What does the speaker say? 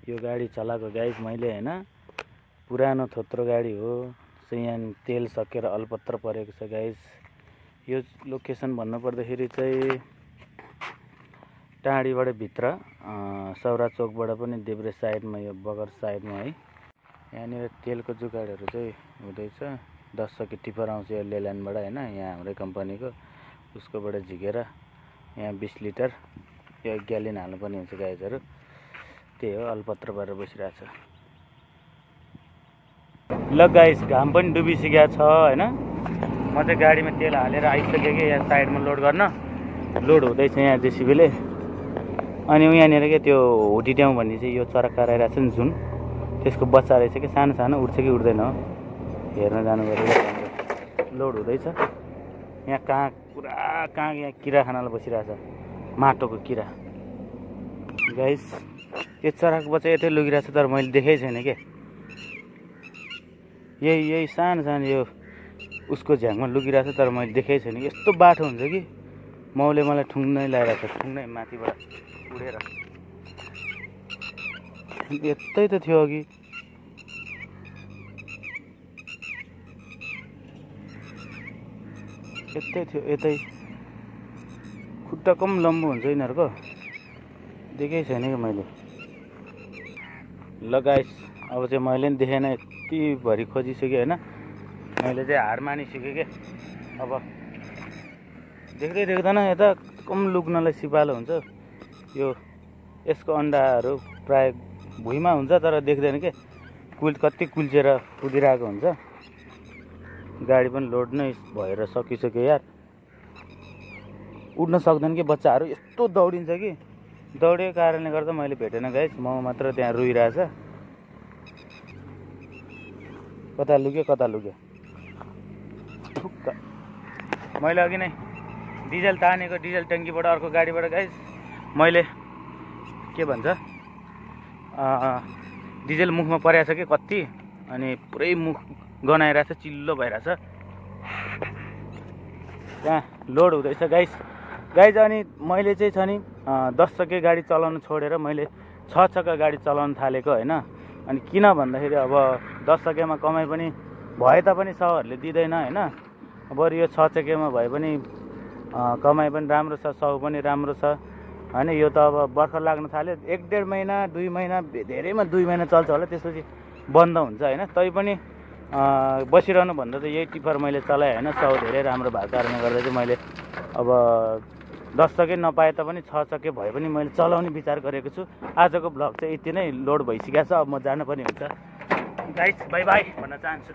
यो गाडी चलाएको गाइज मैले हैन, पुरानो थोत्रो गाडी हो। यहाँ तेल सकेर अलपत्र परेको छ गाइज। यो लोकेसन भन्नुपर्दाखेरि चाहिँ टाढीबाट भित्र सौरा चोकबाट पनि देब्रे साइडमा, यो बगर साइडमा है। यहाँनिर तेलको जुगाडहरू चाहिँ हुँदैछ। 10 सके टिपर आउँछ यो लेल्यान्डबाट हैन, यहाँ हाम्रै कम्पनीको, उसकोबाट झिकेर यहाँ 20 लिटर यो ग्यालिन हाल्नुपर्ने हुन्छ गाइजहरू। त्यही हो, अलपत्र परेर बसिरहेछ। ल गाइस, घाम पनि डुबिसकेको छ हैन। म चाहिँ गाडीमा तेल हालेर आइसकेँ कि यहाँ साइडमा लोड गर्न। लोड हुँदैछ यहाँ जेसिबीले। अनि यहाँनिर के त्यो होटिट्याउँ भन्ने चाहिँ यो चरा कराइरहेको छ नि जुन, त्यसको बच्चा रहेछ कि सानो सानो, उड्छ कि उड्दैन हो, हेर्न जानु पर्यो। लोड हुँदैछ यहाँ। कहाँ पुरा कहाँ यहाँ किरा खानालाई बसिरहेछ, माटोको किरा गाइस। यो चराको बच्चा यतै लुगिरहेछ, तर मैले देखेकै छैन के। यही सानो सानो यो उसको झ्याङमा लुगिरहेछ, तर मैले देखेकै छैन। यस्तो बाठो हुन्छ कि मौले मलाई ठुङ्नै लगाइरहेछ, ठुङ्नै माथिबाट उडेर। यतै त थियो अघि। यतै थियो, यतै। खुट्टा कम लम्बो हुन्छ यिनीहरूको, देखेकै छैन कि मैले। ल गाइस, अब चाहिँ मैले पनि देखेन, यति भरि खोजिसकेँ होइन। मैले चाहिँ हार मानिसकेँ कि अब देख्दै देख्दैन यता कम लुक्नलाई सिपालो हुन्छ। यो यसको अन्डाहरू प्राय भुइँमा हुन्छ, तर देख्दैन के, कति कुल्चेर कुदिरहेको हुन्छ। गाडी पनि लोड नै भएर सकिसक्यो यार। उड्न सक्दैन कि बच्चाहरू, यस्तो दौडिन्छ कि। दौडेको कारणले गर्दा मैले भेटेन गाइस, म मात्र त्यहाँ रुइरहेछ। कता लुग्यो मैले अघि नै डिजल तानेको, डिजल ट्याङ्कीबाट अर्को गाडीबाट गाइस मैले के भन्छ डिजल मुखमा परेछ कि कति, अनि पुरै मुख गनाइरहेछ, चिल्लो भइरहेछ। त्यहाँ लोड हुँदैछ गाइस। अनि मैले चाहिँ छ नि 10 चक्के गाडी चलाउन छोडेर मैले 6 चक्का गाडी चलाउन थालेको होइन। अनि किन भन्दाखेरि अब 10 चक्केमा कमाइ पनि भए तापनि साउहरूले दिँदैन होइन। बरु यो 6 चक्केमा भए पनि कमाइ पनि राम्रो छ, साउ पनि राम्रो छ होइन। यो त अब भर्खर लाग्न थाल्यो, 1-1.5 महिना 2 महिना, धेरैमा 2 महिना चल्छ होला, त्यसपछि बन्द हुन्छ होइन। तैपनि बसिरहनु भन्दा त यही टिफर मैले चलाएँ होइन। साउ धेरै राम्रो भएको कारणले गर्दा चाहिँ मैले अब 10 चक्के नपाए तापनि 6 चक्के भए पनि मैले चलाउने विचार गरेको छु। आजको भ्लग चाहिँ यति नै लोड भइसकेको छ। अब म जानुपर्ने हुन्छ गाइस, बाई बाई भन्न चाहन्छु।